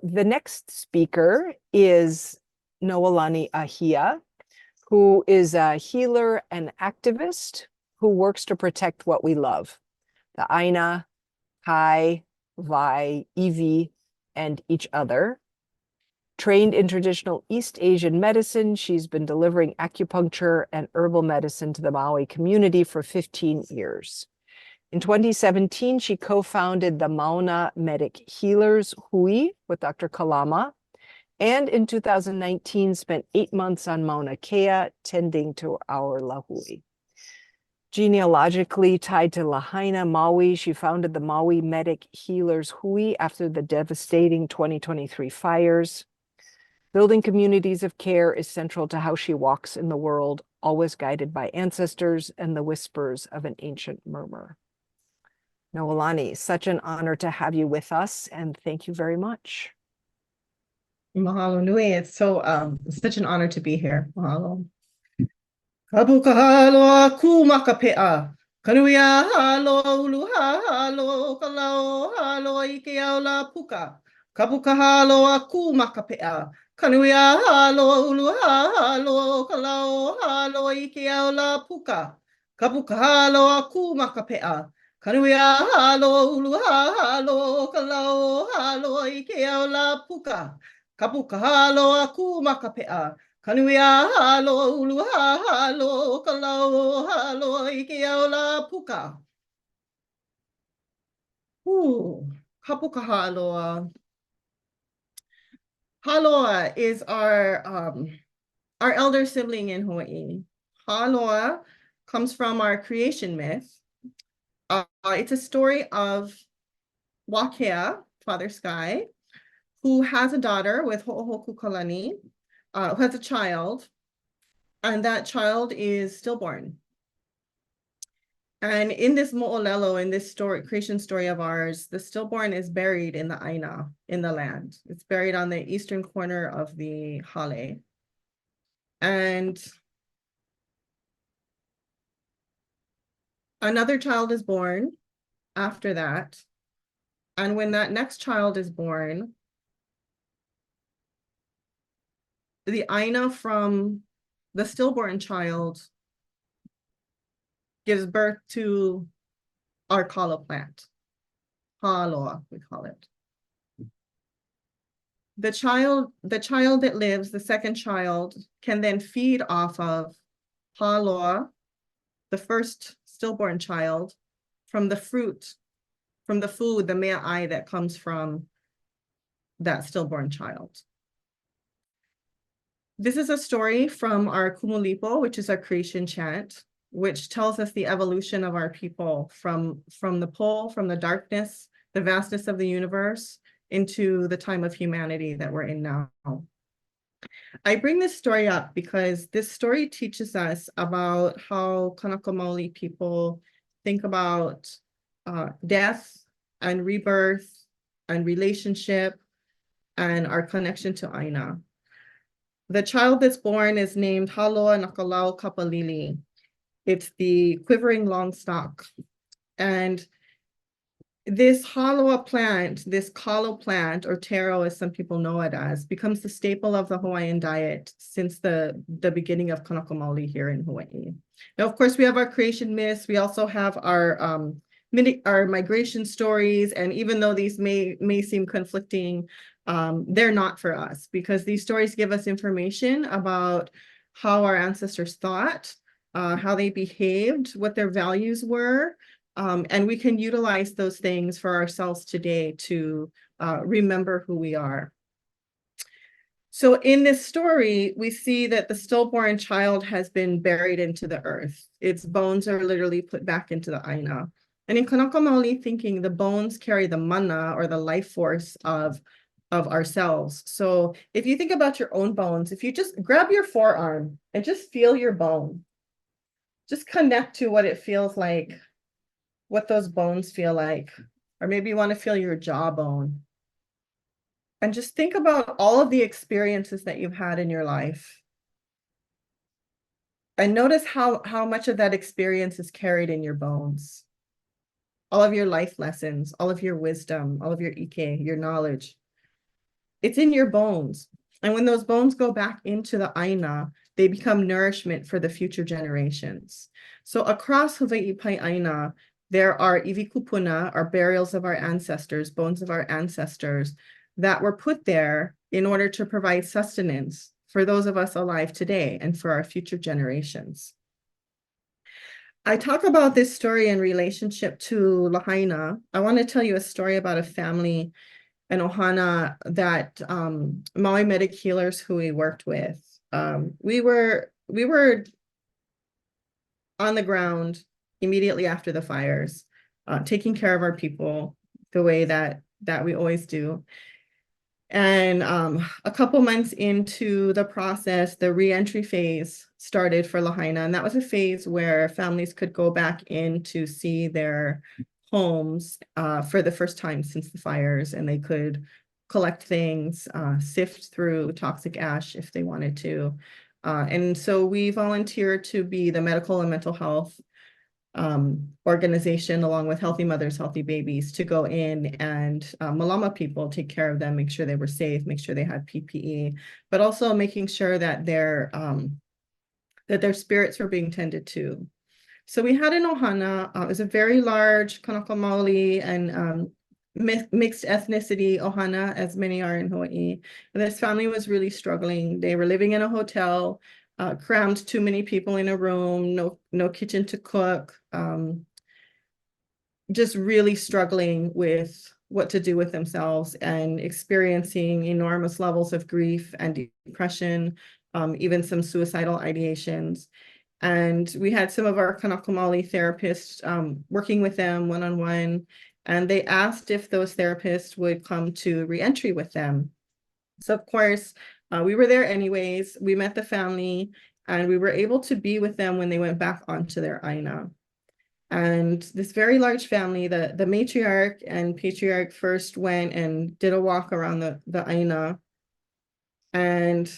The next speaker is Noelani Ahia, who is a healer and activist who works to protect what we love, the āina, kai, vai, iwi, and each other. Trained in traditional East Asian medicine, she's been delivering acupuncture and herbal medicine to the Maui community for 15 years. In 2017, she co-founded the Maui Medics Healers Hui with Dr. Kalama, and in 2019 spent 8 months on Mauna Kea tending to our lahui. Genealogically tied to Lahaina, Maui, she founded the Maui Medics Healers Hui after the devastating 2023 fires. Building communities of care is central to how she walks in the world, always guided by ancestors and the whispers of an ancient murmur. Noelani, such an honor to have you with us, and thank you very much. Mahalo nui. It's such an honor to be here. Mahalo. Kabuka halo aku makapea. Kanuia halo ulu halo kalau halo ike aula puka. Kabuka halo aku makapea. Kanuia halo ulu halo kalau halo ike aula puka. Kabuka halo aku makapea. Kanuia halo ulu halo kalau halo ike aula puka. Kabuka halo aku makapea. Kanuia halo ulu halo kalau halo ike aula puka. Kapuka haloa. Haloa is our elder sibling in Hawaii. Haloa comes from our creation myth. It's a story of Wakea, Father Sky, who has a daughter with Ho'ohoku Kalani, who has a child, and that child is stillborn. And in this mo'olelo, in this creation story of ours, the stillborn is buried in the āina, in the land. It's buried on the eastern corner of the hale. And another child is born after that. And when that next child is born, the āina from the stillborn child gives birth to our kalo plant. Haloa, we call it. The child that lives, the second child, can then feed off of haloa, the first stillborn child, from the fruit, from the food, the mea'ai that comes from that stillborn child. This is a story from our kumulipo, which is our creation chant, which tells us the evolution of our people from the pole, from the darkness, the vastness of the universe, into the time of humanity that we're in now. I bring this story up because this story teaches us about how Kānaka Maoli people think about death and rebirth and relationship and our connection to āina. The child that's born is named Haloa Nakalau Kapalili. It's the quivering long stalk. And this haloa plant, this kalo plant, or taro as some people know it as, becomes the staple of the Hawaiian diet since the beginning of Kānaka Maoli here in Hawaii. Now, of course, we have our creation myths. We also have our migration stories. And even though these may seem conflicting, they're not for us, because these stories give us information about how our ancestors thought, how they behaved, what their values were, and we can utilize those things for ourselves today to remember who we are. So in this story, we see that the stillborn child has been buried into the earth. Its bones are literally put back into the āina. And in Kānaka Maoli thinking, the bones carry the mana, or the life force of ourselves. So if you think about your own bones, if you just grab your forearm and just feel your bone, just connect to what it feels like, what those bones feel like, or maybe you want to feel your jawbone. And just think about all of the experiences that you've had in your life. And notice how much of that experience is carried in your bones. All of your life lessons, all of your wisdom, all of your ike, your knowledge. It's in your bones. And when those bones go back into the āina, they become nourishment for the future generations. So across Hawaii Āina, there are iwikupuna, or burials of our ancestors, bones of our ancestors, that were put there in order to provide sustenance for those of us alive today and for our future generations. I talk about this story in relationship to Lahaina. I want to tell you a story about a family in Ohana that Maui Medics Healers Hui worked with. We were on the ground immediately after the fires, taking care of our people the way that we always do. And a couple months into the process, the reentry phase started for Lahaina. And that was a phase where families could go back in to see their homes for the first time since the fires, and they could collect things, sift through toxic ash if they wanted to. And so we volunteered to be the medical and mental health organization, along with Healthy Mothers, Healthy Babies, to go in and malama people, take care of them, make sure they were safe, make sure they had PPE, but also making sure that their spirits were being tended to. So we had an ohana. It was a very large Kanaka Maoli and mixed ethnicity ohana, as many are in Hawaii. And this family was really struggling. They were living in a hotel, crammed too many people in a room, no kitchen to cook, just really struggling with what to do with themselves and experiencing enormous levels of grief and depression, even some suicidal ideations. And we had some of our Kanaka Maoli therapists working with them one-on-one, and they asked if those therapists would come to reentry with them. So of course, we were there anyways. We met the family, and we were able to be with them when they went back onto their āina. And this very large family, the matriarch and patriarch first went and did a walk around the āina and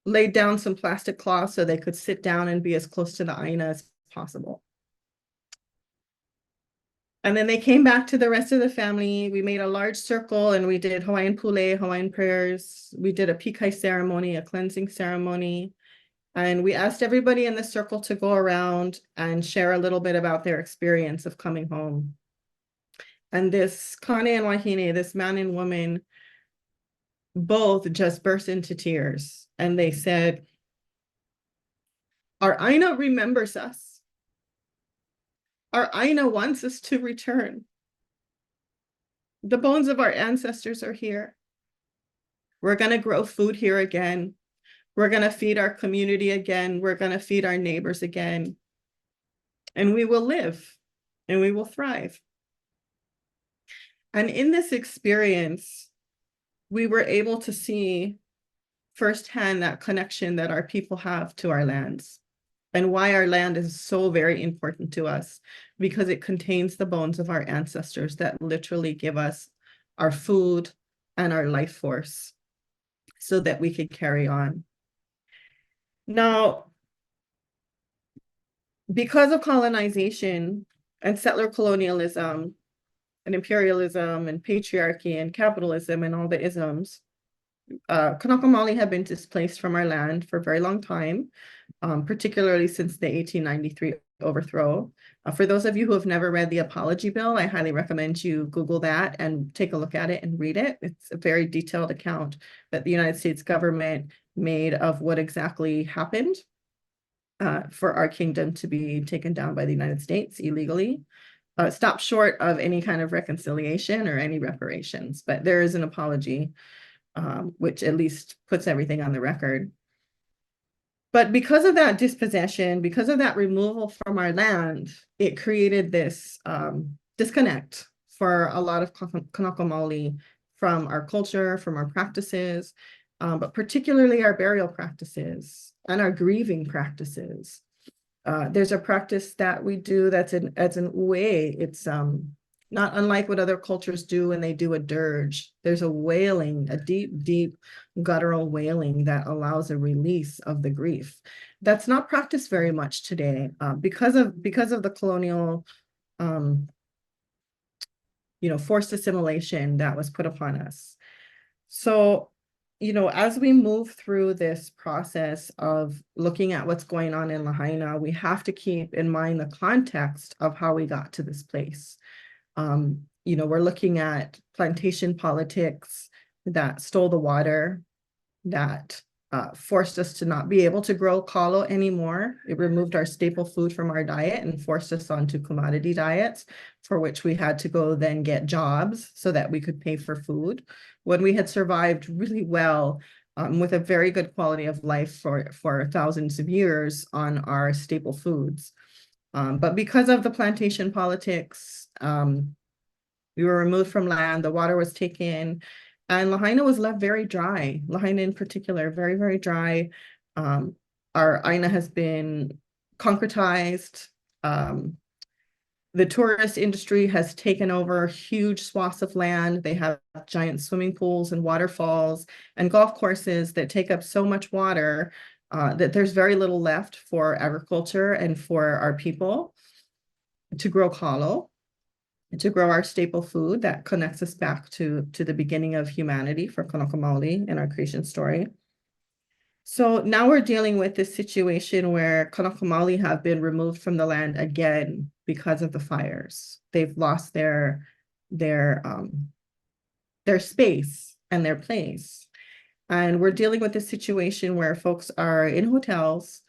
laid down some plastic cloths so they could sit down and be as close to the āina as possible. And then they came back to the rest of the family. We made a large circle and we did Hawaiian pule, Hawaiian prayers. We did a pikai ceremony, a cleansing ceremony. And we asked everybody in the circle to go around and share a little bit about their experience of coming home. And this Kane and Wahine, this man and woman, both just burst into tears. And they said, our āina remembers us. Our āina wants us to return. The bones of our ancestors are here. We're going to grow food here again. We're going to feed our community again. We're going to feed our neighbors again. And we will live and we will thrive. And in this experience, we were able to see firsthand that connection that our people have to our lands, and why our land is so very important to us, because it contains the bones of our ancestors that literally give us our food and our life force so that we could carry on. Now, because of colonization and settler colonialism and imperialism and patriarchy and capitalism and all the isms, Kanaka Maoli have been displaced from our land for a very long time, particularly since the 1893 overthrow. For those of you who have never read the Apology Bill, I highly recommend you Google that and take a look at it and read it. It's a very detailed account that the United States government made of what exactly happened for our kingdom to be taken down by the United States illegally. Stopped short of any kind of reconciliation or any reparations, but there is an apology, which at least puts everything on the record. But because of that dispossession, because of that removal from our land, it created this disconnect for a lot of Kanaka Maoli from our culture, from our practices, but particularly our burial practices and our grieving practices. There's a practice that we do that's an uwe. It's not unlike what other cultures do when they do a dirge. There's a wailing, a deep, deep guttural wailing that allows a release of the grief. That's not practiced very much today because of the colonial, forced assimilation that was put upon us. So, as we move through this process of looking at what's going on in Lahaina, we have to keep in mind the context of how we got to this place. We're looking at plantation politics that stole the water, that forced us to not be able to grow kalo anymore. It removed our staple food from our diet and forced us onto commodity diets, for which we had to go then get jobs so that we could pay for food, when we had survived really well with a very good quality of life for thousands of years on our staple foods. But because of the plantation politics, we were removed from land, the water was taken, and Lahaina was left very dry. Lahaina in particular, very, very dry. Our āina has been concretized. The tourist industry has taken over huge swaths of land. They have giant swimming pools and waterfalls and golf courses that take up so much water that there's very little left for agriculture and for our people to grow kalo, to grow our staple food that connects us back to the beginning of humanity for Kanaka Maoli in our creation story. So now we're dealing with this situation where Kanaka Maoli have been removed from the land again because of the fires. They've lost their space and their place. And we're dealing with this situation where folks are in hotels,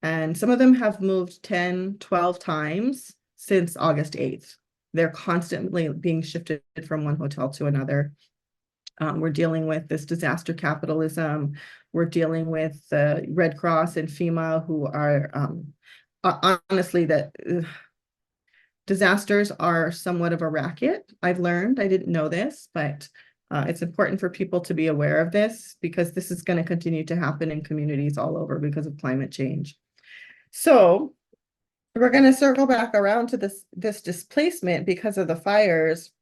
and some of them have moved 10, 12 times since August 8th. They're constantly being shifted from one hotel to another. We're dealing with this disaster capitalism. We're dealing with the Red Cross and FEMA, who are honestly, that disasters are somewhat of a racket. I've learned, I didn't know this, but it's important for people to be aware of this, because this is going to continue to happen in communities all over because of climate change. So we're going to circle back around to this displacement because of the fires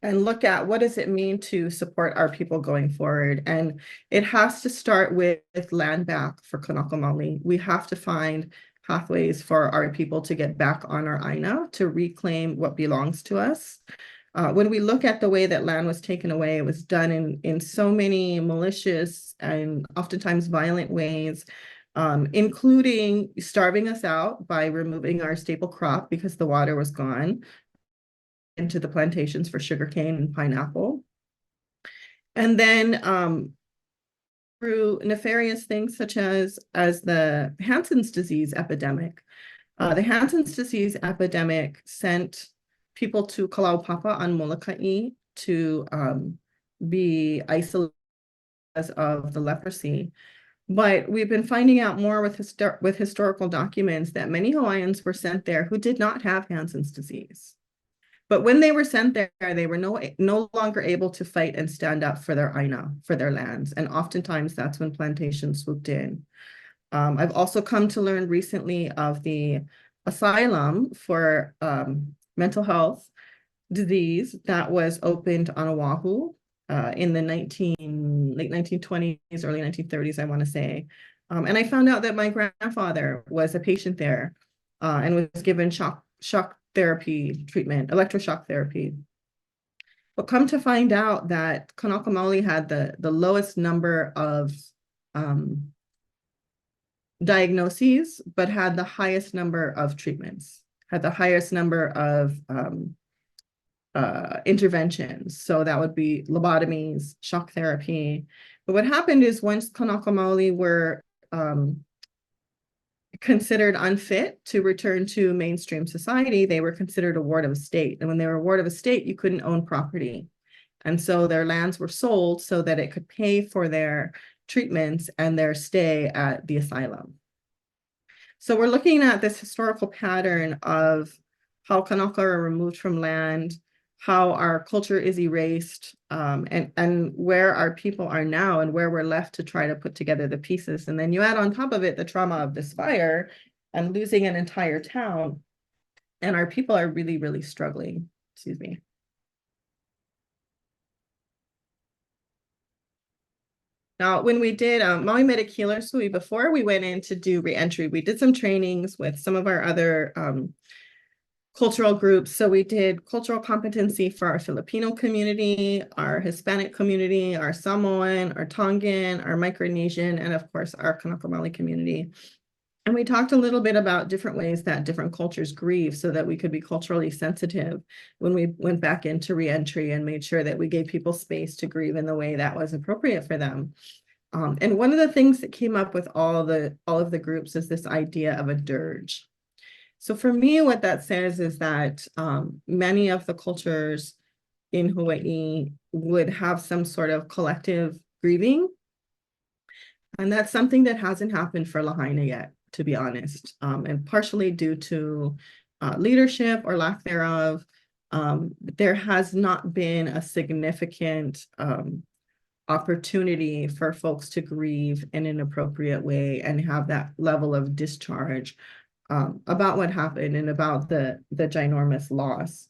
and look at what does it mean to support our people going forward. And it has to start with land back for Kanaka Maoli. We have to find pathways for our people to get back on our āina, to reclaim what belongs to us. When we look at the way that land was taken away, it was done in so many malicious and oftentimes violent ways, including starving us out by removing our staple crop because the water was gone, into the plantations for sugarcane and pineapple. And then through nefarious things such as the Hansen's disease epidemic. The Hansen's disease epidemic sent people to Kalaupapa on Molokai to be isolated because of the leprosy. But we've been finding out more with historical documents that many Hawaiians were sent there who did not have Hansen's disease. But when they were sent there, they were no longer able to fight and stand up for their āina, for their lands. And oftentimes that's when plantations swooped in. I've also come to learn recently of the asylum for mental health disease that was opened on Oahu in the late 1920s, early 1930s, I want to say. And I found out that my grandfather was a patient there and was given shock therapy treatment, electroshock therapy. But come to find out that Kanaka Maoli had the lowest number of diagnoses, but had the highest number of treatments, had the highest number of interventions. So that would be lobotomies, shock therapy. But what happened is once Kanaka Maoli were considered unfit to return to mainstream society, they were considered a ward of estate. And when they were a ward of estate, you couldn't own property. And so their lands were sold so that it could pay for their treatments and their stay at the asylum. So we're looking at this historical pattern of how Kanaka are removed from land, how our culture is erased, and where our people are now and where we're left to try to put together the pieces. And then you add on top of it the trauma of this fire and losing an entire town. And our people are really, really struggling. Excuse me. Now, when we did Maui Medics Healers Hui, before we went in to do reentry, we did some trainings with some of our other cultural groups. So we did cultural competency for our Filipino community, our Hispanic community, our Samoan, our Tongan, our Micronesian, and of course, our Kanaka Maoli community. And we talked a little bit about different ways that different cultures grieve so that we could be culturally sensitive when we went back into reentry and made sure that we gave people space to grieve in the way that was appropriate for them. And one of the things that came up with all of the groups is this idea of a dirge. So for me, what that says is that many of the cultures in Hawaii would have some sort of collective grieving. And that's something that hasn't happened for Lahaina yet, to be honest, and partially due to leadership or lack thereof. There has not been a significant opportunity for folks to grieve in an appropriate way and have that level of discharge about what happened and about the ginormous loss.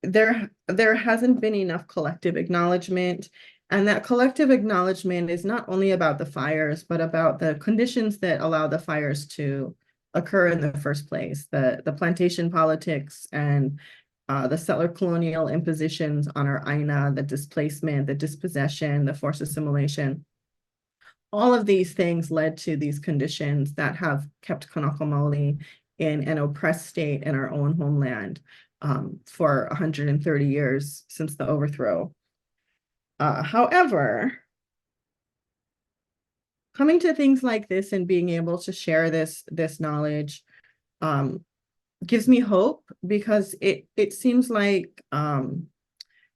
There hasn't been enough collective acknowledgement, and that collective acknowledgement is not only about the fires, but about the conditions that allow the fires to occur in the first place, the plantation politics and the settler colonial impositions on our āina, the displacement, the dispossession, the forced assimilation. All of these things led to these conditions that have kept Kānaka Maoli in an oppressed state in our own homeland for 130 years since the overthrow. However, coming to things like this and being able to share this knowledge gives me hope, because it seems like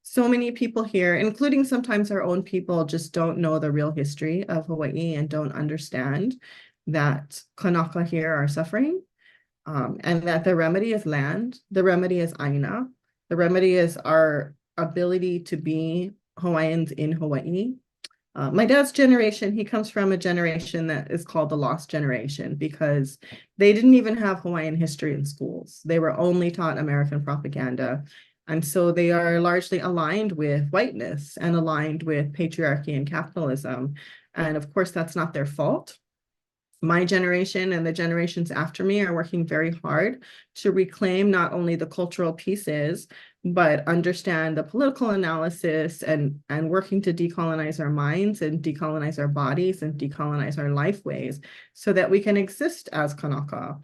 so many people here, including sometimes our own people, just don't know the real history of Hawaii and don't understand that Kanaka here are suffering, and that the remedy is land, the remedy is āina, the remedy is our ability to be Hawaiians in Hawaii. My dad's generation, he comes from a generation that is called the lost generation, because they didn't even have Hawaiian history in schools. They were only taught American propaganda. And so they are largely aligned with whiteness and aligned with patriarchy and capitalism. And of course, that's not their fault. My generation and the generations after me are working very hard to reclaim not only the cultural pieces, but understand the political analysis and working to decolonize our minds and decolonize our bodies and decolonize our life ways so that we can exist as Kanaka.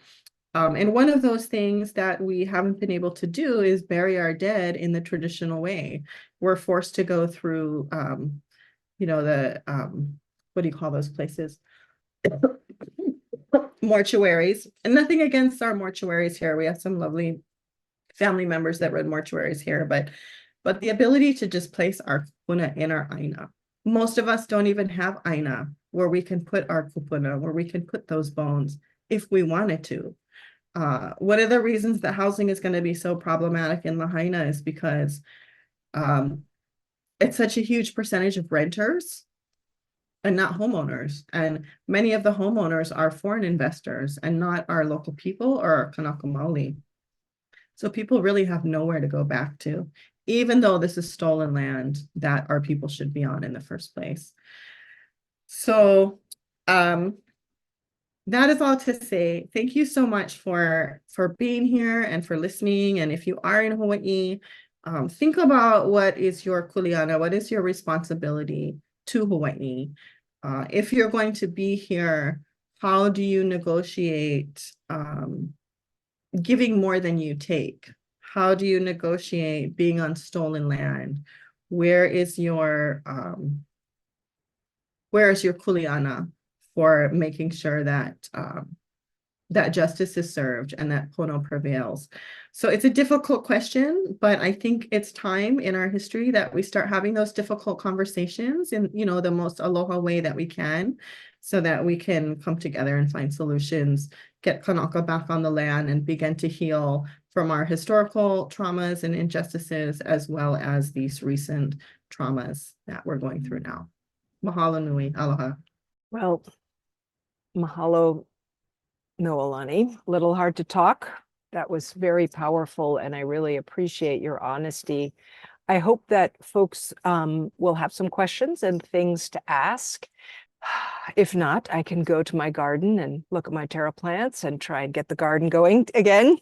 And one of those things that we haven't been able to do is bury our dead in the traditional way. We're forced to go through, the, what do you call those places? Mortuaries. And nothing against our mortuaries here. We have some lovely family members that run mortuaries here, but the ability to just place our kupuna in our āina. Most of us don't even have āina where we can put our kupuna, where we can put those bones if we wanted to. One of the reasons that housing is going to be so problematic in Lahaina is because it's such a huge percentage of renters and not homeowners. And many of the homeowners are foreign investors and not our local people or our Kānaka Maoli. So people really have nowhere to go back to, even though this is stolen land that our people should be on in the first place. So that is all to say. Thank you so much for being here and for listening. And if you are in Hawaii, think about what is your kuleana, what is your responsibility to Hawaii. If you're going to be here, how do you negotiate giving more than you take? How do you negotiate being on stolen land? Where is your kuleana for making sure that that justice is served and that pono prevails? So it's a difficult question, but I think it's time in our history that we start having those difficult conversations in, the most aloha way that we can, so that we can come together and find solutions, get Kanaka back on the land and begin to heal from our historical traumas and injustices, as well as these recent traumas that we're going through now. Mahalo nui, aloha. Well, mahalo, Noelani. A little hard to talk. That was very powerful, and I really appreciate your honesty. I hope that folks will have some questions and things to ask. If not, I can go to my garden and look at my taro plants and try and get the garden going again.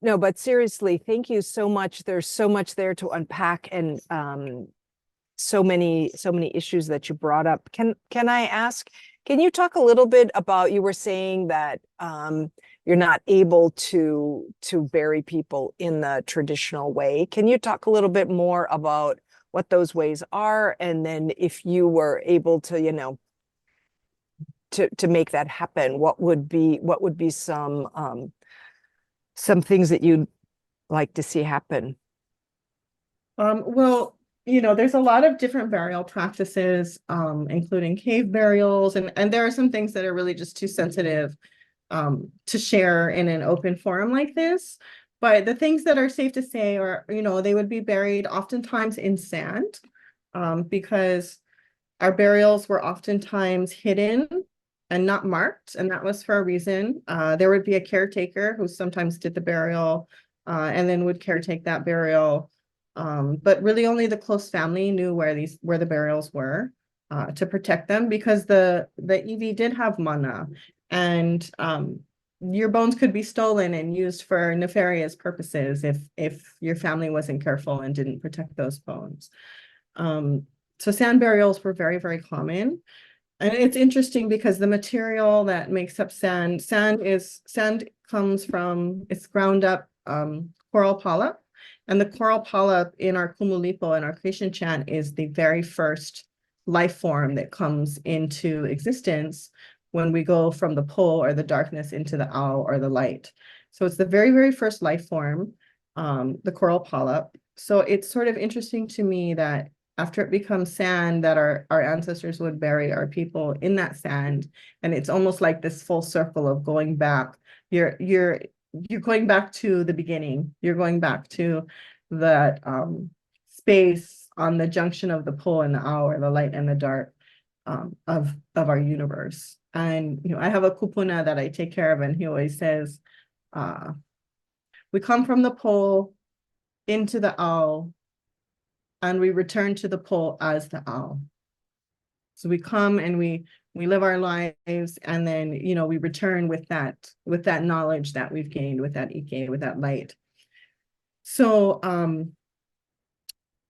No, but seriously, thank you so much. There's so much there to unpack, and so many issues that you brought up. Can I ask, can you talk a little bit about, you were saying that you're not able to bury people in the traditional way. Can you talk a little bit more about what those ways are? And then if you were able to, you know, to make that happen, what would be some things that you'd like to see happen? Well, you know, there's a lot of different burial practices, including cave burials, and there are some things that are really just too sensitive to share in an open forum like this. But the things that are safe to say are, you know, they would be buried oftentimes in sand, because our burials were oftentimes hidden and not marked, and that was for a reason. There would be a caretaker who sometimes did the burial, and then would caretake that burial. But really only the close family knew where the burials were, to protect them, because the EV did have mana, and your bones could be stolen and used for nefarious purposes if your family wasn't careful and didn't protect those bones. So sand burials were very, very common. And it's interesting because the material that makes up sand comes from, it's ground up coral polyp. And the coral polyp in our kumulipo and our creation chant is the very first life form that comes into existence when we go from the pole or the darkness into the ao or the light. So it's the very, very first life form, the coral polyp. So it's sort of interesting to me that after it becomes sand, that our ancestors would bury our people in that sand. And it's almost like this full circle of going back. You're going back to the beginning. You're going back to that space on the junction of the pole and the hour, the light and the dark, of our universe. And you know, I have a kupuna that I take care of, and he always says, we come from the pole into the ao, and we return to the pole as the ao. So we come and we live our lives, and then, you know, we return with that knowledge that we've gained, with that ike, with that light. So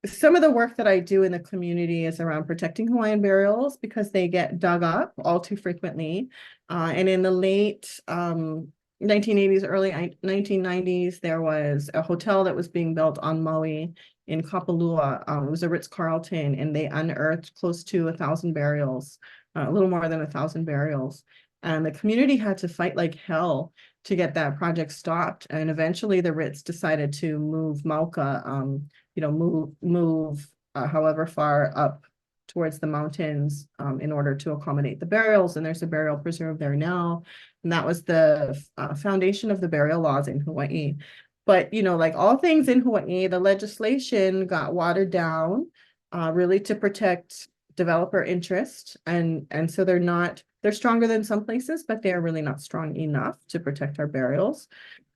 some of the work that I do in the community is around protecting Hawaiian burials, because they get dug up all too frequently. And in the late 1980s, early 1990s, there was a hotel that was being built on Maui in Kapalua. It was a Ritz-Carlton, and they unearthed close to 1,000 burials, a little more than 1,000 burials. And the community had to fight like hell to get that project stopped. And eventually the Ritz decided to move Mauka, you know, move however far up towards the mountains, in order to accommodate the burials. And there's a burial preserve there now. And that was the foundation of the burial laws in Hawaii. But, you know, like all things in Hawaii, the legislation got watered down, really to protect developer interest. And so they're stronger than some places, but they're really not strong enough to protect our burials.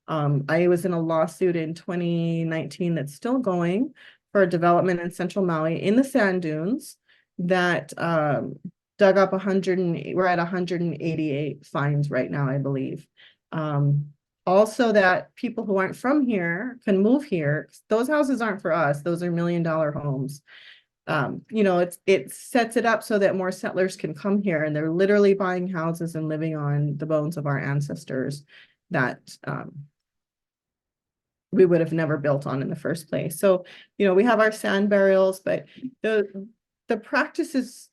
I was in a lawsuit in 2019 that's still going for a development in central Maui in the sand dunes that dug up we're at 188 fines right now, I believe. Also that people who aren't from here can move here. Those houses aren't for us. Those are $1 million homes. You know, it sets it up so that more settlers can come here, and they're literally buying houses and living on the bones of our ancestors that we would have never built on in the first place. So, you know, we have our sand burials, but the practices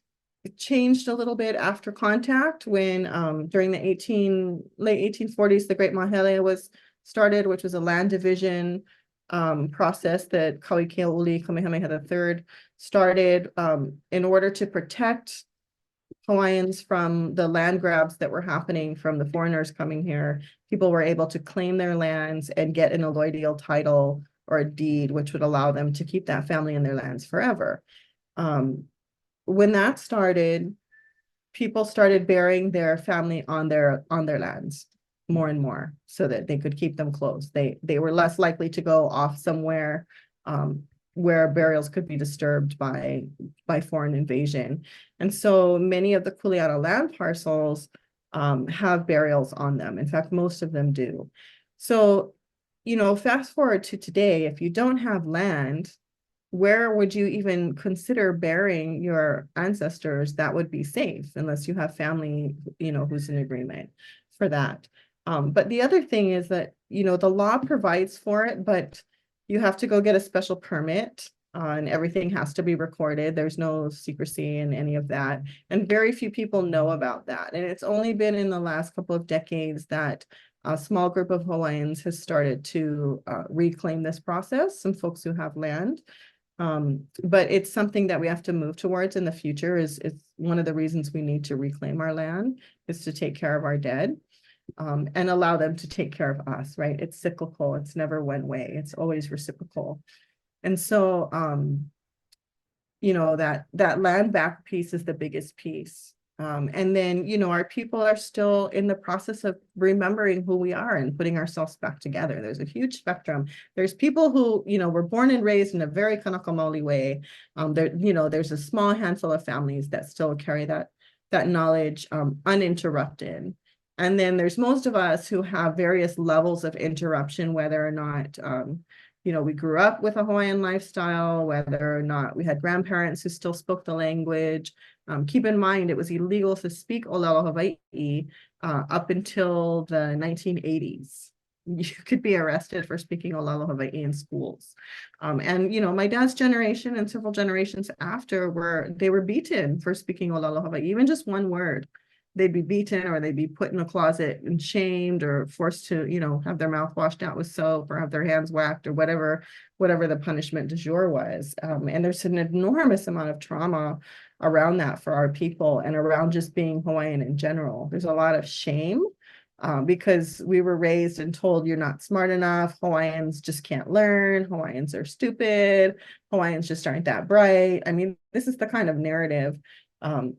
changed a little bit after contact, when during the late 1840s, the Great Mahele was started, which was a land division process that Kauikeauli Kamehameha III started in order to protect Hawaiians from the land grabs that were happening from the foreigners coming here. People were able to claim their lands and get an alloidial title or a deed, which would allow them to keep that family in their lands forever. When that started, people started burying their family on their lands more and more, so that they could keep them close. They were less likely to go off somewhere, where burials could be disturbed by foreign invasion. And so many of the Kuleana land parcels have burials on them. In fact, most of them do. So, you know, fast forward to today, if you don't have land, where would you even consider burying your ancestors that would be safe, unless you have family, you know, who's in agreement for that. But the other thing is that, you know, the law provides for it, but you have to go get a special permit, and everything has to be recorded. There's no secrecy in any of that. And very few people know about that. And it's only been in the last couple of decades that a small group of Hawaiians has started to reclaim this process, some folks who have land. But it's something that we have to move towards in the future. Is one of the reasons we need to reclaim our land, is to take care of our dead, and allow them to take care of us, right? It's cyclical. It's never one way. It's always reciprocal. And so, you know, that land back piece is the biggest piece. And then, you know, our people are still in the process of remembering who we are and putting ourselves back together. There's a huge spectrum. There's people who, you know, were born and raised in a very Kanaka Maoli way. There, you know, there's a small handful of families that still carry that knowledge uninterrupted. And then there's most of us who have various levels of interruption, whether or not, you know, we grew up with a Hawaiian lifestyle, whether or not we had grandparents who still spoke the language. Keep in mind, it was illegal to speak Olelo Hawaii up until the 1980s. You could be arrested for speaking Olelo Hawaii in schools. And, you know, my dad's generation and several generations after they were beaten for speaking Olelo Hawaii, even just one word. They'd be beaten, or they'd be put in a closet and shamed, or forced to, you know, have their mouth washed out with soap, or have their hands whacked, or whatever the punishment du jour was. And there's an enormous amount of trauma around that for our people, and around just being Hawaiian in general. There's a lot of shame because we were raised and told, you're not smart enough. Hawaiians just can't learn. Hawaiians are stupid. Hawaiians just aren't that bright. I mean, this is the kind of narrative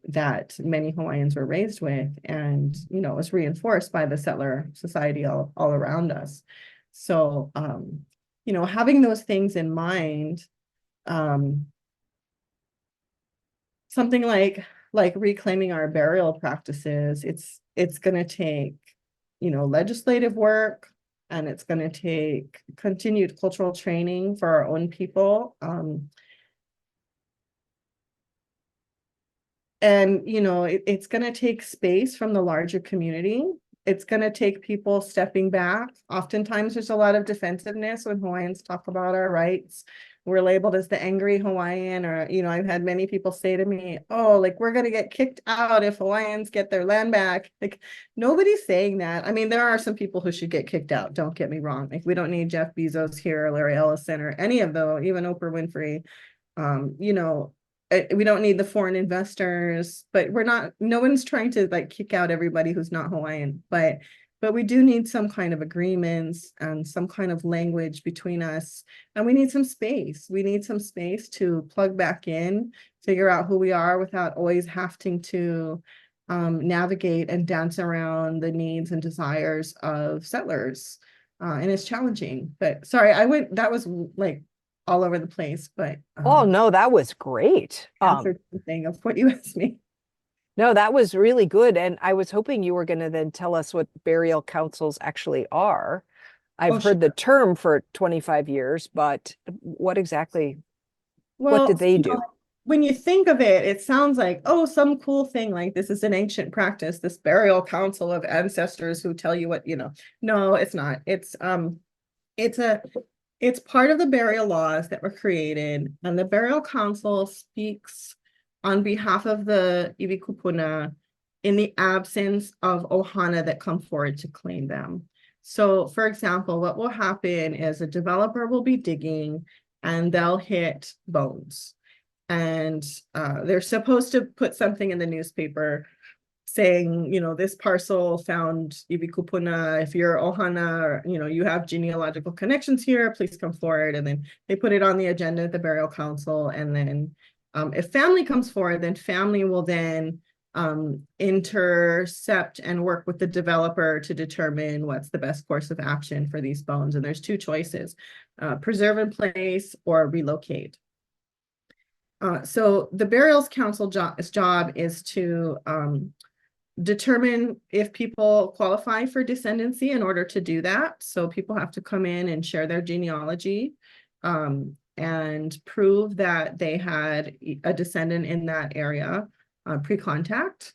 that many Hawaiians were raised with, and, you know, was reinforced by the settler society all around us. So, you know, having those things in mind, something like reclaiming our burial practices, it's going to take, you know, legislative work, and it's going to take continued cultural training for our own people. And, you know, it's going to take space from the larger community. It's going to take people stepping back. Oftentimes there's a lot of defensiveness when Hawaiians talk about our rights. We're labeled as the angry Hawaiian, or, you know, I've had many people say to me, oh, like, we're going to get kicked out if Hawaiians get their land back. Like, nobody's saying that. I mean, there are some people who should get kicked out. Don't get me wrong. Like, we don't need Jeff Bezos here, or Larry Ellison, or any of those, even Oprah Winfrey. You know, we don't need the foreign investors, but no one's trying to like kick out everybody who's not Hawaiian, but we do need some kind of agreements and some kind of language between us. And we need some space. We need some space to plug back in, figure out who we are without always having to navigate and dance around the needs and desires of settlers. And it's challenging, but sorry, that was like all over the place, but oh no, that was great. Answered something of what you asked me. No, that was really good. And I was hoping you were going to then tell us what burial councils actually are. I've heard the term for 25 years, but what exactly, what did they do? When you think of it, it sounds like, oh, some cool thing, like this is an ancient practice, this burial council of ancestors who tell you what, you know. No, it's not. It's part of the burial laws that were created, and the burial council speaks on behalf of the iwi kupuna in the absence of ohana that come forward to claim them. So, for example, what will happen is a developer will be digging, and they'll hit bones, and they're supposed to put something in the newspaper saying, you know, this parcel found iwi kupuna. If you're ohana, or, you know, you have genealogical connections here, please come forward. And then they put it on the agenda at the burial council. And then if family comes forward, then family will then intercept and work with the developer to determine what's the best course of action for these bones. And there's two choices, preserve in place or relocate. So the Burials Council job is to determine if people qualify for descendancy in order to do that. So people have to come in and share their genealogy and prove that they had a descendant in that area pre-contact,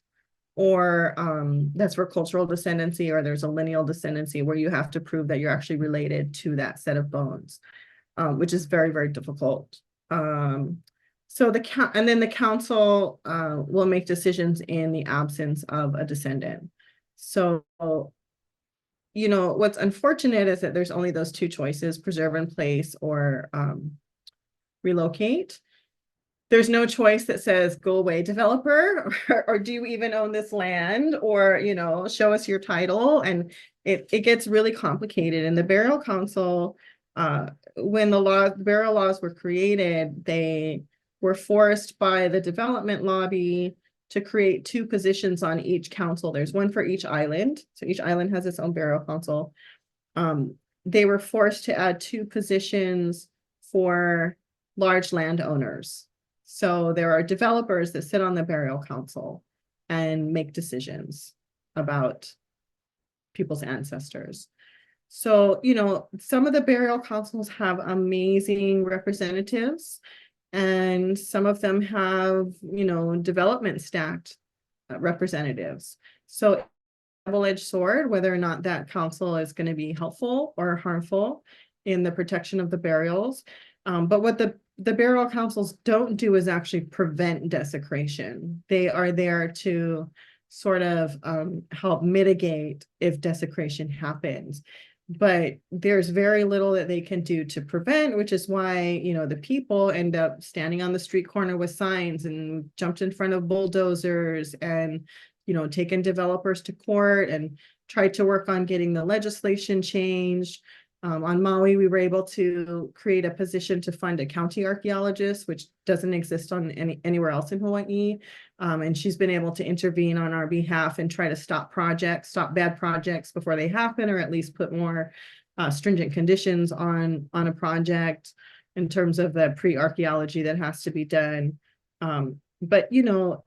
or that's for cultural descendancy, or there's a lineal descendancy where you have to prove that you're actually related to that set of bones, which is very, very difficult. So the council will make decisions in the absence of a descendant. So, you know, what's unfortunate is that there's only those two choices, preserve in place or relocate. There's no choice that says, go away, developer, or do you even own this land? Or, you know, show us your title. And it gets really complicated. And the Burial Council, when the burial laws were created, they were forced by the development lobby to create two positions on each council. There's one for each island. So each island has its own burial council. They were forced to add two positions for large landowners. So there are developers that sit on the burial council and make decisions about people's ancestors. So, you know, some of the burial councils have amazing representatives, and some of them have, you know, development stacked representatives. So double-edged sword, whether or not that council is going to be helpful or harmful in the protection of the burials. But what the burial councils don't do is actually prevent desecration. They are there to sort of help mitigate if desecration happens. But there's very little that they can do to prevent, which is why, you know, the people end up standing on the street corner with signs and jumped in front of bulldozers and, you know, taken developers to court and tried to work on getting the legislation changed. On Maui, we were able to create a position to fund a county archaeologist, which doesn't exist on anywhere else in Hawaii. And she's been able to intervene on our behalf and try to stop bad projects before they happen, or at least put more stringent conditions on a project in terms of the pre-archaeology that has to be done. But, you know,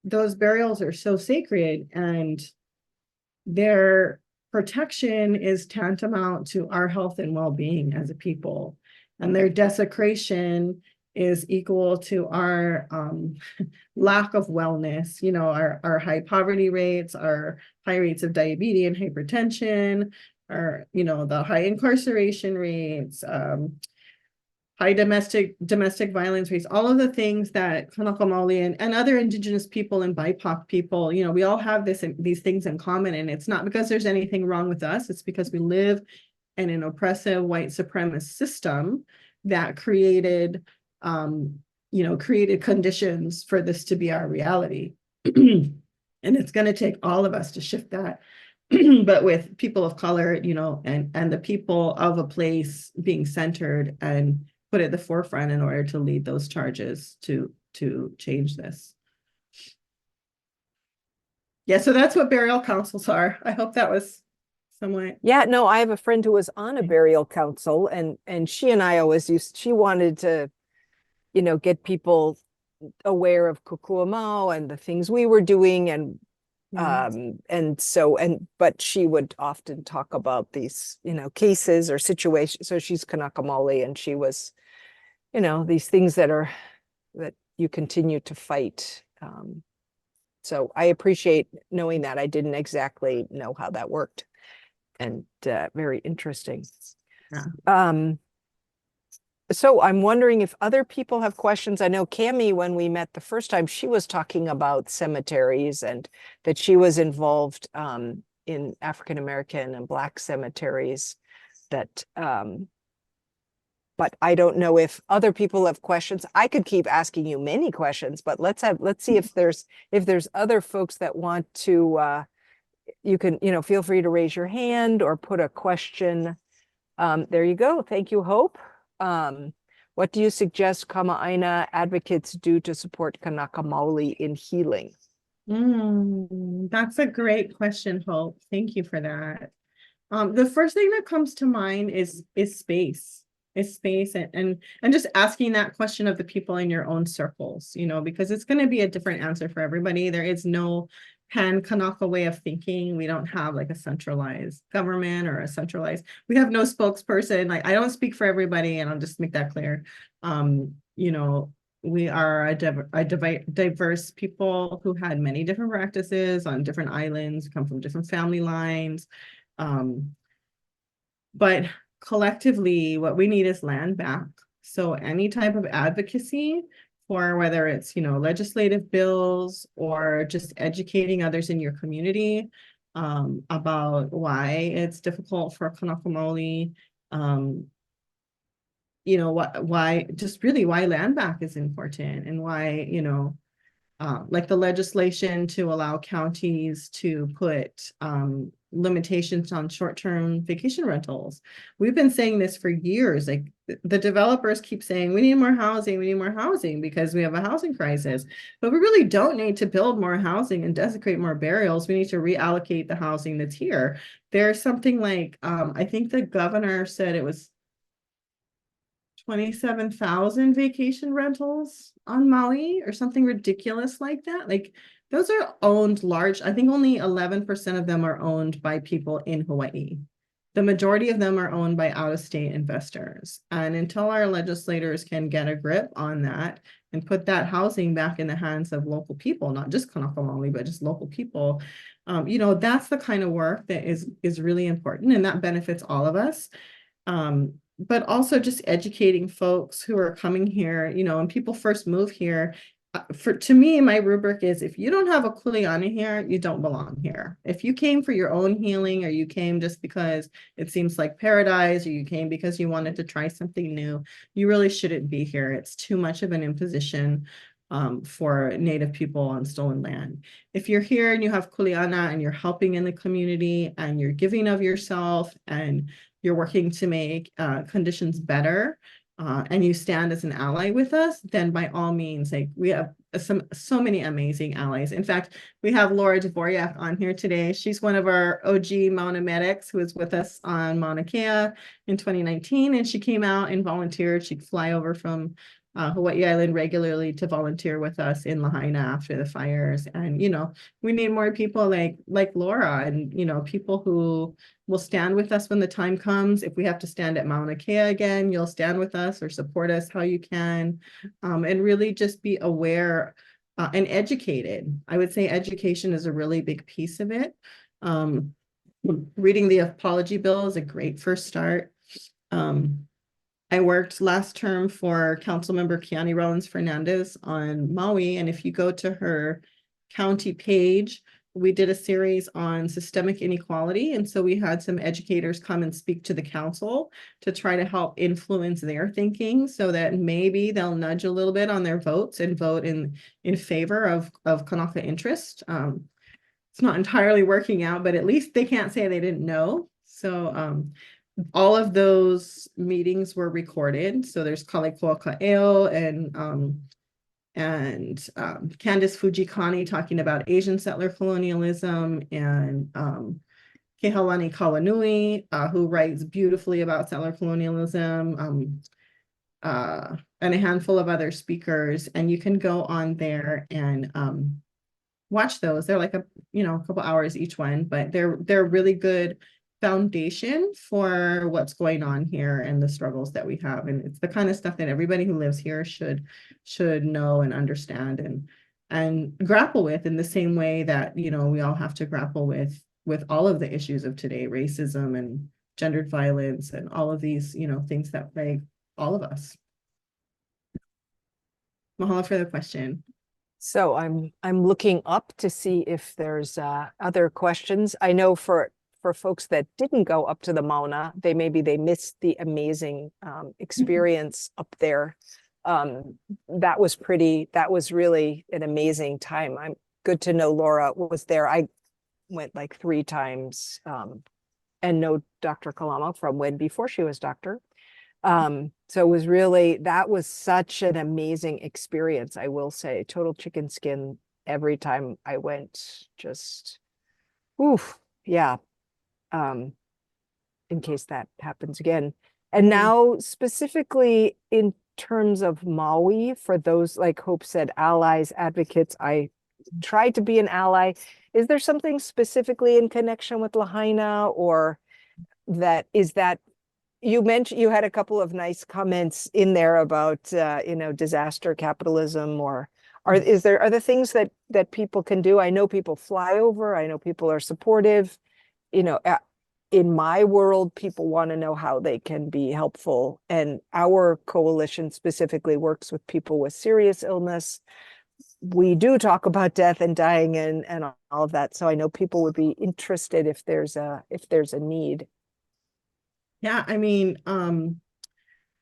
those burials are so sacred, and their protection is tantamount to our health and well-being as a people, and their desecration is equal to our lack of wellness. You know, our high poverty rates, our high rates of diabetes and hypertension, our, you know, the high incarceration rates, high domestic violence rates, all of the things that Kānaka Maoli and other Indigenous people and BIPOC people, you know, we all have these things in common. And it's not because there's anything wrong with us. It's because we live in an oppressive white supremacist system that created conditions for this to be our reality. And it's going to take all of us to shift that. But with people of color, you know, and the people of a place being centered and put at the forefront in order to lead those charges to change this. Yeah, so that's what burial councils are. I hope that was somewhat. Yeah, no, I have a friend who was on a burial council, and she and I always she wanted to, you know, get people aware of Kukuamau and the things we were doing, and but she would often talk about these, you know, cases or situations. So she's Kanaka Maoli, and she was, you know, these things that you continue to fight. So I appreciate knowing that. I didn't exactly know how that worked, and very interesting. Yeah. So I'm wondering if other people have questions. I know Cami, when we met the first time, she was talking about cemeteries and that she was involved in African American and Black cemeteries. That, but I don't know if other people have questions. I could keep asking you many questions, but let's see if there's other folks that want to. You can, you know, feel free to raise your hand or put a question. There you go. Thank you, Hope. What do you suggest āina advocates do to support Kanaka Maoli in healing? That's a great question, Hope. Thank you for that. The first thing that comes to mind is space. Is space and just asking that question of the people in your own circles, you know, because it's going to be a different answer for everybody. There is no pan Kanaka way of thinking. We don't have like a centralized government or a centralized, we have no spokesperson. Like I don't speak for everybody, and I'll just make that clear. You know, we are a diverse people who had many different practices on different islands, come from different family lines. But collectively, what we need is land back. So any type of advocacy for whether it's, you know, legislative bills or just educating others in your community about why it's difficult for Kanaka Maoli, you know, why just really why land back is important, and why, you know, like the legislation to allow counties to put limitations on short-term vacation rentals. We've been saying this for years. Like the developers keep saying, we need more housing, we need more housing because we have a housing crisis. But we really don't need to build more housing and desecrate more burials. We need to reallocate the housing that's here. There's something like, I think the governor said it was 27,000 vacation rentals on Maui or something ridiculous like that. Like those are owned large. I think only 11% of them are owned by people in Hawaii. The majority of them are owned by out-of-state investors. And until our legislators can get a grip on that and put that housing back in the hands of local people, not just Kanaka Maoli, but just local people, you know, that's the kind of work that is really important, and that benefits all of us. But also just educating folks who are coming here, you know, when people first move here, to me, my rubric is if you don't have a kuleana here, you don't belong here. If you came for your own healing, or you came just because it seems like paradise, or you came because you wanted to try something new, you really shouldn't be here. It's too much of an imposition for Native people on stolen land. If you're here and you have kuleana and you're helping in the community and you're giving of yourself and you're working to make conditions better, and you stand as an ally with us, then by all means, like we have so many amazing allies. In fact, we have Laura Dvorak on here today. She's one of our OG Maui Medics who was with us on Mauna Kea in 2019, and she came out and volunteered. She'd fly over from Hawaii Island regularly to volunteer with us in Lahaina after the fires. And, you know, we need more people like Laura, and, you know, people who will stand with us when the time comes. If we have to stand at Mauna Kea again, you'll stand with us or support us how you can, and really just be aware and educated. I would say education is a really big piece of it. Reading the apology bill is a great first start. I worked last term for Councilmember Kiani Rollins Fernandez on Maui, and if you go to her county page, we did a series on systemic inequality, and so we had some educators come and speak to the council to try to help influence their thinking, so that maybe they'll nudge a little bit on their votes and vote in favor of Kanaka interest. It's not entirely working out, but at least they can't say they didn't know. So all of those meetings were recorded. So there's Kalekua Ka'eo and Candice Fujikani talking about Asian settler colonialism, and Kehaulani Kawanui, who writes beautifully about settler colonialism, and a handful of other speakers. And you can go on there and watch those. They're like a couple hours each one, but they're really good foundation for what's going on here and the struggles that we have. And it's the kind of stuff that everybody who lives here should know and understand and grapple with, in the same way that, you know, we all have to grapple with all of the issues of today, racism and gendered violence and all of these, you know, things that plague all of us. Mahalo for the question. So I'm looking up to see if there's other questions. I know for folks that didn't go up to the Mauna, they missed the amazing experience up there. That was really an amazing time. I'm good to know Laura was there. I went like 3 times and know Dr. Kalama from when before she was doctor. So it was really, that was such an amazing experience, I will say. Total chicken skin every time I went. Just, oof, yeah. In case that happens again. And now specifically in terms of Maui, for those, like Hope said, allies, advocates, I try to be an ally. Is there something specifically in connection with Lahaina, or that you mentioned, you had a couple of nice comments in there about disaster capitalism, or are there things that people can do? I know people fly over, I know people are supportive, in my world, people want to know how they can be helpful. And our coalition specifically works with people with serious illness. We do talk about death and dying and all of that. So I know people would be interested if there's a need. Yeah, I mean,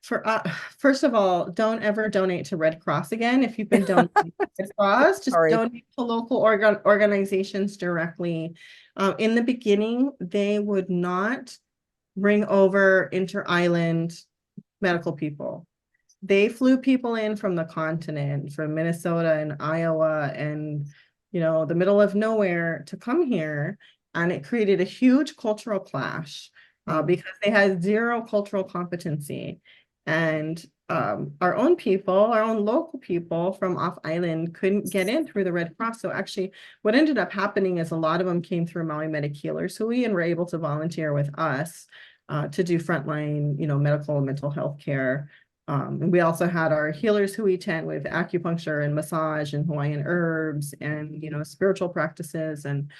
first of all, don't ever donate to Red Cross again. If you've been donating to Red Cross, just Sorry. donate to local organizations directly. In the beginning, they would not bring over inter-island medical people. They flew people in from the continent, from Minnesota and Iowa and, the middle of nowhere to come here. And it created a huge cultural clash because they had zero cultural competency. And our own local people from off island couldn't get in through the Red Cross. So actually what ended up happening is a lot of them came through Maui Medics Healers Hui and were able to volunteer with us to do frontline, medical and mental health care. And we also had our Healers Hui tent with acupuncture and massage and Hawaiian herbs and, spiritual practices. And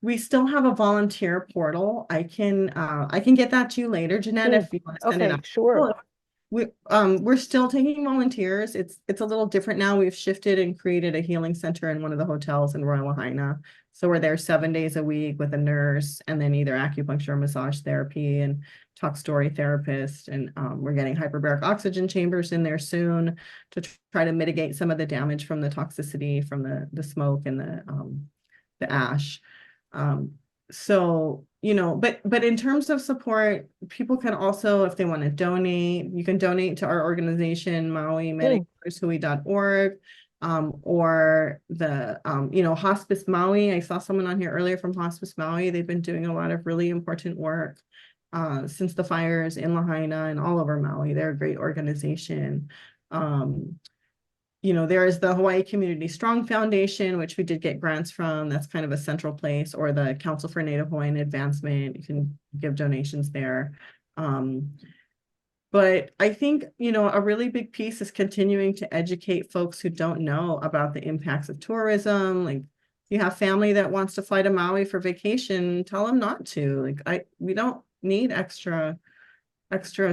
we still have a volunteer portal. I can get that to you later, Jeanette, if you want to send it out. Sure. We're still taking volunteers. It's a little different now. We've shifted and created a healing center in one of the hotels in Royal Lahaina. So we're there 7 days a week with a nurse and then either acupuncture, massage therapy, and talk story therapist. And we're getting hyperbaric oxygen chambers in there soon to try to mitigate some of the damage from the toxicity from the smoke and the ash. So, but in terms of support, people can also, if they want to donate, you can donate to our organization, Maui Medics Hui.org, or the, Hospice Maui. I saw someone on here earlier from Hospice Maui. They've been doing a lot of really important work since the fires in Lahaina and all over Maui. They're a great organization. There is the Hawaii Community Strong Foundation, which we did get grants from. That's kind of a central place, or the Council for Native Hawaiian Advancement. You can give donations there. But I think, a really big piece is continuing to educate folks who don't know about the impacts of tourism. Like, you have family that wants to fly to Maui for vacation, tell them not to. We don't need extra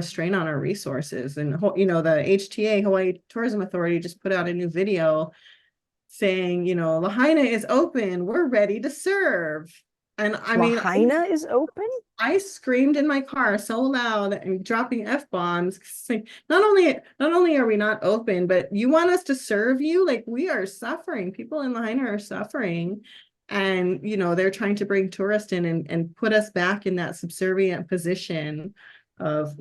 strain on our resources. And the HTA, Hawaii Tourism Authority, just put out a new video saying, Lahaina is open, we're ready to serve. And I mean, Lahaina is open? I screamed in my car so loud and dropping F-bombs. Not only are we not open, but you want us to serve you? Like, we are suffering. People in Lahaina are suffering. And, they're trying to bring tourists in and put us back in that subservient position of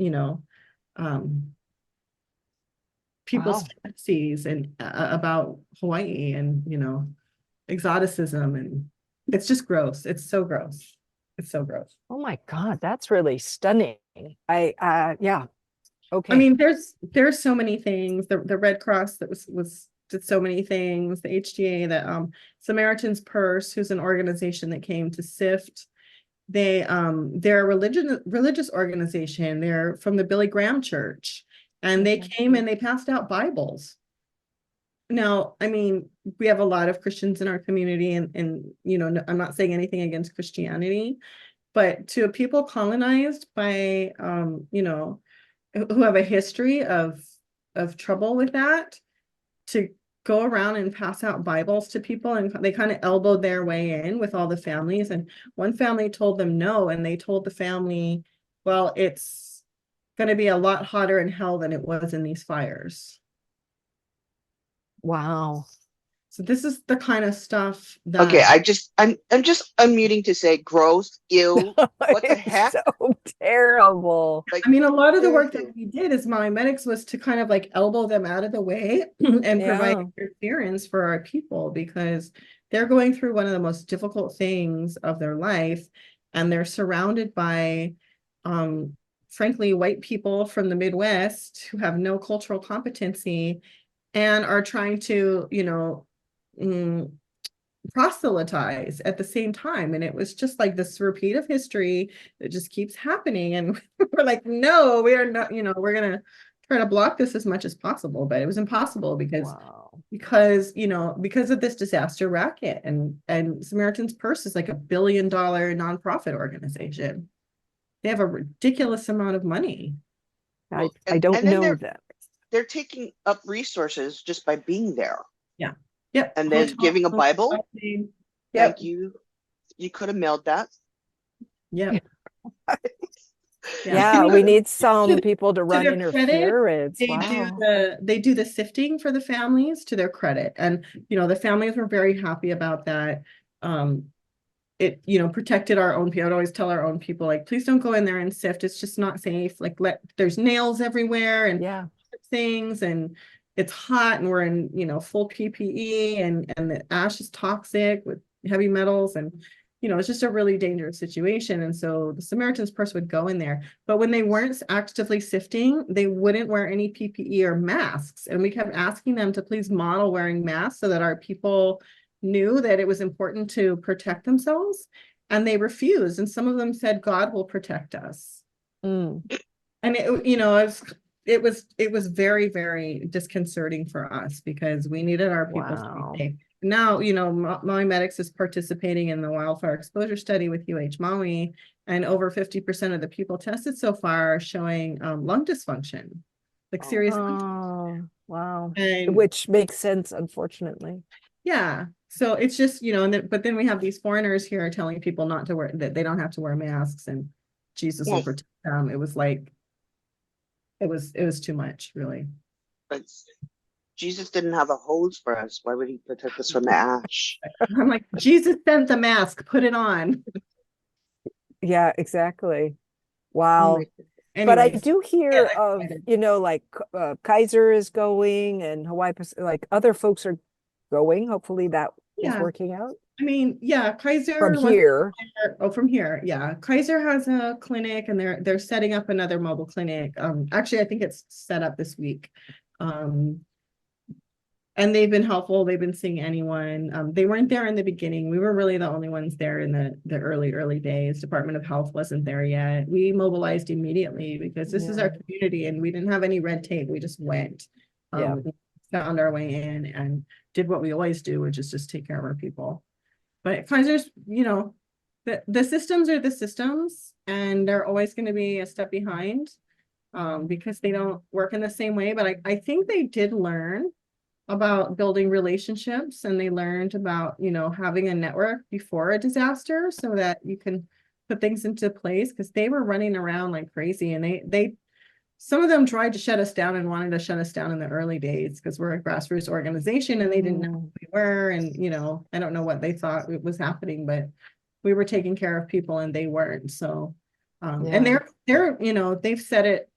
people's fantasies and about Hawaii and exoticism, and it's just gross. It's so gross. Oh my God, that's really stunning. Yeah. Okay. I mean, there's so many things. The Red Cross that did so many things. The HTA, the Samaritan's Purse, who's an organization that came to SIFT. They're a religious organization. They're from the Billy Graham Church, and they came and they passed out Bibles. Now, I mean, we have a lot of Christians in our community, and I'm not saying anything against Christianity, but to people colonized by who have a history of trouble with that, to go around and pass out Bibles to people, and they kind of elbowed their way in with all the families. And one family told them no, and they told the family, well, it's going to be a lot hotter in hell than it was in these fires. Wow. So this is the kind of stuff Okay, that I'm just unmuting to say gross, ew, what the It's heck? so terrible. Like I mean, a lot of the work that seriously. we did as Maui Medics was to kind of like elbow them out of the way and provide Yeah. interference for our people because they're going through one of the most difficult things of their life, and they're surrounded by, frankly, white people from the Midwest who have no cultural competency and are trying to, mm, proselytize at the same time. And it was just like this repeat of history that just keeps happening. And we're like, no, we are not, we're gonna try to block this as much as possible. But it was impossible Wow. because of this disaster racket. And Samaritan's Purse is like $1 billion nonprofit organization. They have a ridiculous amount of money. I and don't then know that. they're taking up resources just by being there. Yeah. Yep. And then giving a Bible. Yep. Thank you. You could have mailed that. Yep. Yeah, we need some people to run their credit, interference. they Wow. do the sifting for the families to their credit. And the families were very happy about that. It protected our own people. I would always tell our own people, like, please don't go in there and sift. It's just not safe. Like, there's nails everywhere and Yeah. things, and it's hot, and we're in full PPE, and the ash is toxic with heavy metals, and it's just a really dangerous situation. And so the Samaritan's Purse would go in there, but when they weren't actively sifting, they wouldn't wear any PPE or masks. And we kept asking them to please model wearing masks so that our people knew that it was important to protect themselves, and they refused. And some of them said, God will protect us. Mm. And it was very, very disconcerting for us because we needed our people to be safe. Now, Maui Medics is participating in the wildfire exposure study with UH Maui, and over 50% of the people tested so far are showing lung dysfunction, like serious. Oh, wow. And Which makes sense, unfortunately. yeah. So it's just, but then we have these foreigners here telling people not to wear, that they don't have to wear masks, and Jesus will protect them. It was like, it was too much, really. But Jesus didn't have a hose for us. Why would he protect us from the ash? I'm like, Jesus sent the mask, put it on. Yeah, exactly. Wow. Anyways, but I do hear of, like Kaiser is going, and Hawaii, like other folks are going. Hopefully that is working out. I mean, yeah, Kaiser from here. From here. Yeah. Kaiser has a clinic, and they're setting up another mobile clinic. Actually, I think it's set up this week. And they've been helpful. They've been seeing anyone. They weren't there in the beginning. We were really the only ones there in the early days. Department of Health wasn't there yet. We mobilized immediately because this is our community, and we didn't have any red tape. We just went, found our way in, and did what we always do, which is just take care of our people. But Kaiser's, the systems are the systems, and they're always going to be a step behind because they don't work in the same way. But I think they did learn about building relationships, and they learned about, having a network before a disaster so that you can put things into place, because they were running around like crazy, and they some of them tried to shut us down and wanted to shut us down in the early days because we're a grassroots organization, and they didn't know who we were. And, I don't know what they thought was happening, but we were taking care of people and they weren't. So, and they're, they've said it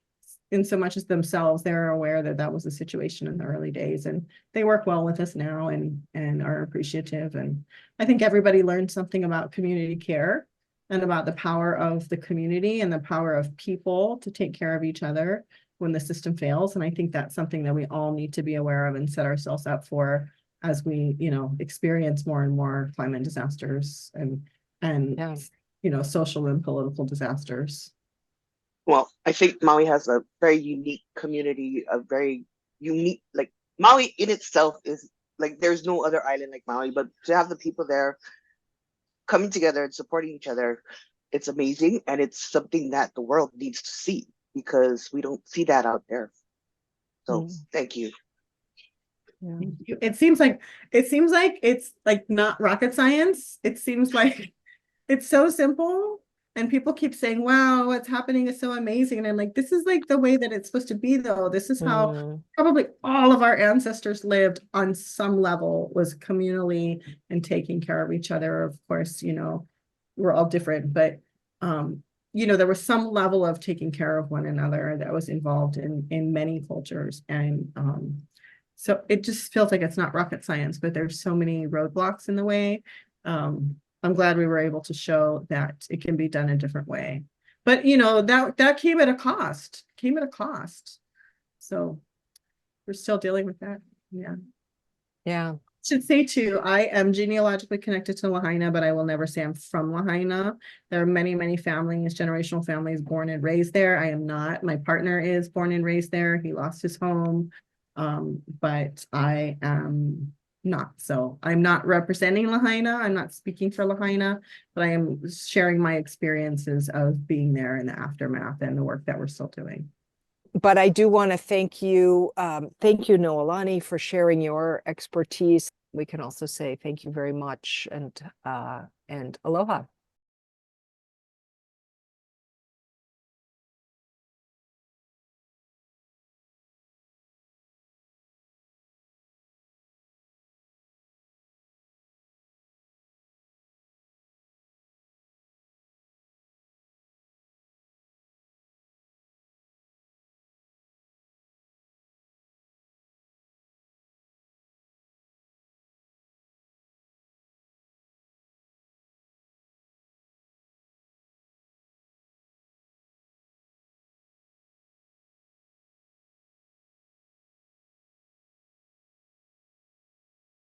in so much as themselves, they're aware that that was the situation in the early days, and they work well with us now and are appreciative. And I think everybody learned something about community care and about the power of the community and the power of people to take care of each other when the system fails. And I think that's something that we all need to be aware of and set ourselves up for as we, experience more and more climate disasters and social and political disasters. Well, I think Maui has a very unique community, a very unique, like Maui in itself is like, there's no other island like Maui, but to have the people there coming together and supporting each other, it's amazing. And it's something that the world needs to see, because we don't see that out there. So thank you. Yeah. It seems like it's like not rocket science. It seems like it's so simple. And people keep saying, wow, what's happening is so amazing. And I'm like, this is like the way that it's supposed to be, though. This is how probably all of our ancestors lived on some level, was communally and taking care of each other. Of course, you know, we're all different, but you know, there was some level of taking care of one another that was involved in many cultures. And so it just feels like it's not rocket science, but there's so many roadblocks in the way. I'm glad we were able to show that it can be done a different way. But, you know, that came at a cost, So we're still dealing with that. Yeah. Yeah. Should say too, I am genealogically connected to Lahaina, but I will never say I'm from Lahaina. There are many, many families, generational families born and raised there. I am not. My partner is born and raised there. He lost his home. But I am not. So I'm not representing Lahaina. I'm not speaking for Lahaina, but I am sharing my experiences of being there in the aftermath and the work that we're still doing. But I do want to thank you, Noelani, for sharing your expertise. We can also say thank you very much and aloha.